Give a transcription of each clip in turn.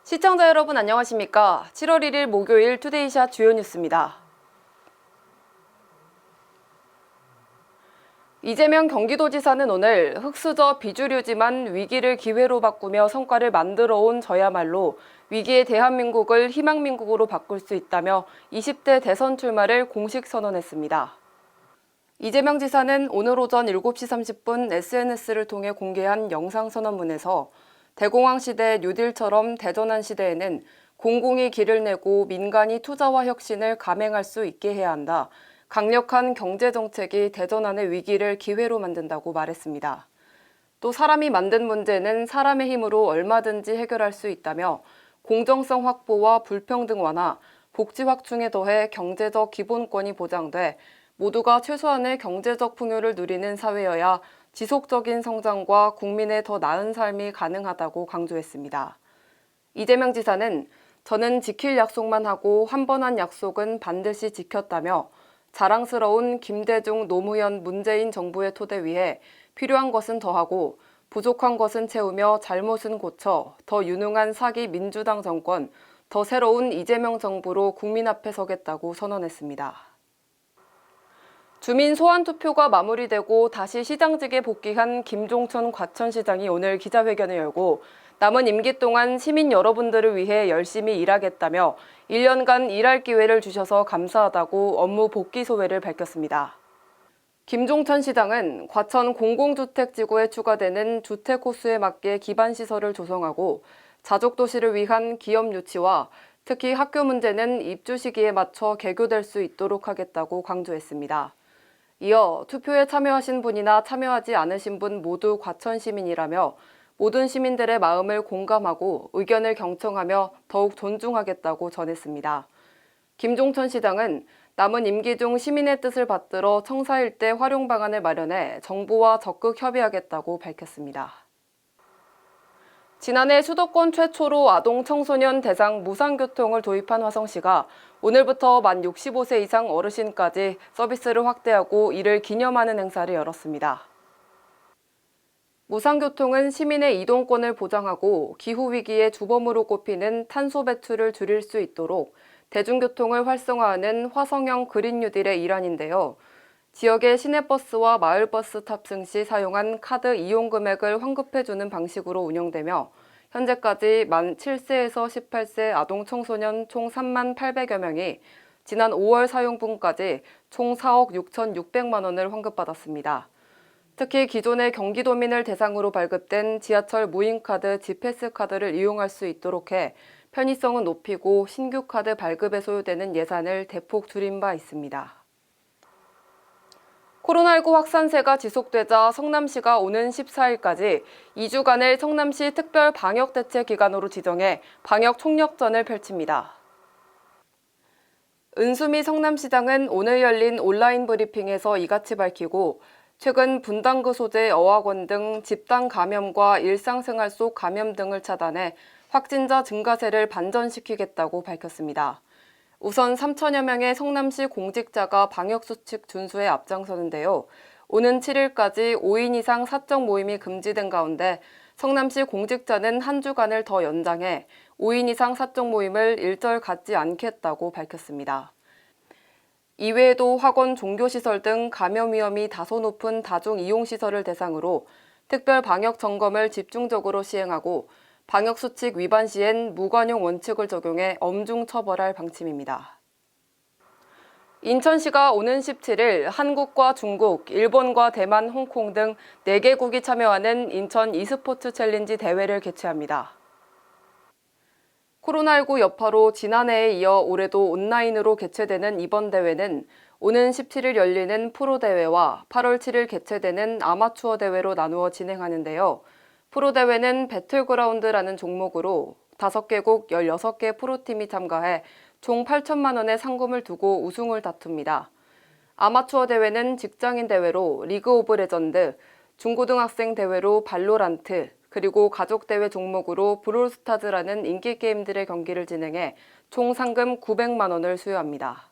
시청자 여러분 안녕하십니까? 7월 1일 목요일 투데이샷 주요 뉴스입니다. 이재명 경기도지사는 오늘 흙수저 비주류지만 위기를 기회로 바꾸며 성과를 만들어온 저야말로 위기의 대한민국을 희망민국으로 바꿀 수 있다며 20대 대선 출마를 공식 선언했습니다. 이재명 지사는 오늘 오전 7시 30분 SNS를 통해 공개한 영상 선언문에서 대공황 시대 뉴딜처럼 대전환 시대에는 공공이 길을 내고 민간이 투자와 혁신을 감행할 수 있게 해야 한다. 강력한 경제정책이 대전환의 위기를 기회로 만든다고 말했습니다. 또 사람이 만든 문제는 사람의 힘으로 얼마든지 해결할 수 있다며 공정성 확보와 불평등 완화, 복지 확충에 더해 경제적 기본권이 보장돼 모두가 최소한의 경제적 풍요를 누리는 사회여야 지속적인 성장과 국민의 더 나은 삶이 가능하다고 강조했습니다. 이재명 지사는 저는 지킬 약속만 하고 한 번 한 약속은 반드시 지켰다며 자랑스러운 김대중, 노무현, 문재인 정부의 토대 위에 필요한 것은 더하고 부족한 것은 채우며 잘못은 고쳐 더 유능한 사기 민주당 정권, 더 새로운 이재명 정부로 국민 앞에 서겠다고 선언했습니다. 주민 소환 투표가 마무리되고 다시 시장직에 복귀한 김종천 과천시장이 오늘 기자회견을 열고 남은 임기 동안 시민 여러분들을 위해 열심히 일하겠다며 1년간 일할 기회를 주셔서 감사하다고 업무 복귀 소회를 밝혔습니다. 김종천 시장은 과천 공공주택지구에 추가되는 주택 호수에 맞게 기반시설을 조성하고 자족도시를 위한 기업 유치와 특히 학교 문제는 입주 시기에 맞춰 개교될 수 있도록 하겠다고 강조했습니다. 이어 투표에 참여하신 분이나 참여하지 않으신 분 모두 과천 시민이라며 모든 시민들의 마음을 공감하고 의견을 경청하며 더욱 존중하겠다고 전했습니다. 김종천 시장은 남은 임기 중 시민의 뜻을 받들어 청사일대 활용 방안을 마련해 정부와 적극 협의하겠다고 밝혔습니다. 지난해 수도권 최초로 아동 청소년 대상 무상교통을 도입한 화성시가 오늘부터 만 65세 이상 어르신까지 서비스를 확대하고 이를 기념하는 행사를 열었습니다. 무상교통은 시민의 이동권을 보장하고 기후위기의 주범으로 꼽히는 탄소 배출을 줄일 수 있도록 대중교통을 활성화하는 화성형 그린 뉴딜의 일환인데요. 지역의 시내버스와 마을버스 탑승 시 사용한 카드 이용 금액을 환급해주는 방식으로 운영되며 현재까지 만 7세에서 18세 아동 청소년 총 3만 800여 명이 지난 5월 사용분까지 총 4억 6,600만 원을 환급받았습니다. 특히 기존의 경기도민을 대상으로 발급된 지하철 무인카드 지패스 카드를 이용할 수 있도록 해 편의성은 높이고 신규 카드 발급에 소요되는 예산을 대폭 줄인 바 있습니다. 코로나19 확산세가 지속되자 성남시가 오는 14일까지 2주간을 성남시 특별 방역대책기간으로 지정해 방역 총력전을 펼칩니다. 은수미 성남시장은 오늘 열린 온라인 브리핑에서 이같이 밝히고 최근 분당구 소재 어학원 등 집단 감염과 일상생활 속 감염 등을 차단해 확진자 증가세를 반전시키겠다고 밝혔습니다. 우선 3천여 명의 성남시 공직자가 방역수칙 준수에 앞장서는데요. 오는 7일까지 5인 이상 사적 모임이 금지된 가운데 성남시 공직자는 한 주간을 더 연장해 5인 이상 사적 모임을 일절 갖지 않겠다고 밝혔습니다. 이외에도 학원, 종교시설 등 감염 위험이 다소 높은 다중이용시설을 대상으로 특별 방역 점검을 집중적으로 시행하고 방역수칙 위반 시엔 무관용 원칙을 적용해 엄중 처벌할 방침입니다. 인천시가 오는 17일 한국과 중국, 일본과 대만, 홍콩 등 4개국이 참여하는 인천 e스포츠 챌린지 대회를 개최합니다. 코로나19 여파로 지난해에 이어 올해도 온라인으로 개최되는 이번 대회는 오는 17일 열리는 프로대회와 8월 7일 개최되는 아마추어 대회로 나누어 진행하는데요. 프로대회는 배틀그라운드라는 종목으로 5개국 16개 프로팀이 참가해 총 8천만 원의 상금을 두고 우승을 다툽니다. 아마추어 대회는 직장인 대회로 리그 오브 레전드, 중고등학생 대회로 발로란트, 그리고 가족대회 종목으로 브롤스타즈라는 인기 게임들의 경기를 진행해 총 상금 900만 원을 수여합니다.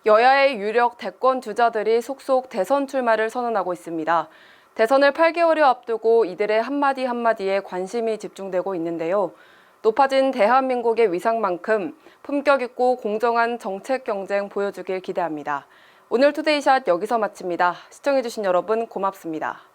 여야의 유력 대권 주자들이 속속 대선 출마를 선언하고 있습니다. 대선을 8개월여 앞두고 이들의 한마디 한마디에 관심이 집중되고 있는데요. 높아진 대한민국의 위상만큼 품격 있고 공정한 정책 경쟁 보여주길 기대합니다. 오늘 투데이샷 여기서 마칩니다. 시청해주신 여러분 고맙습니다.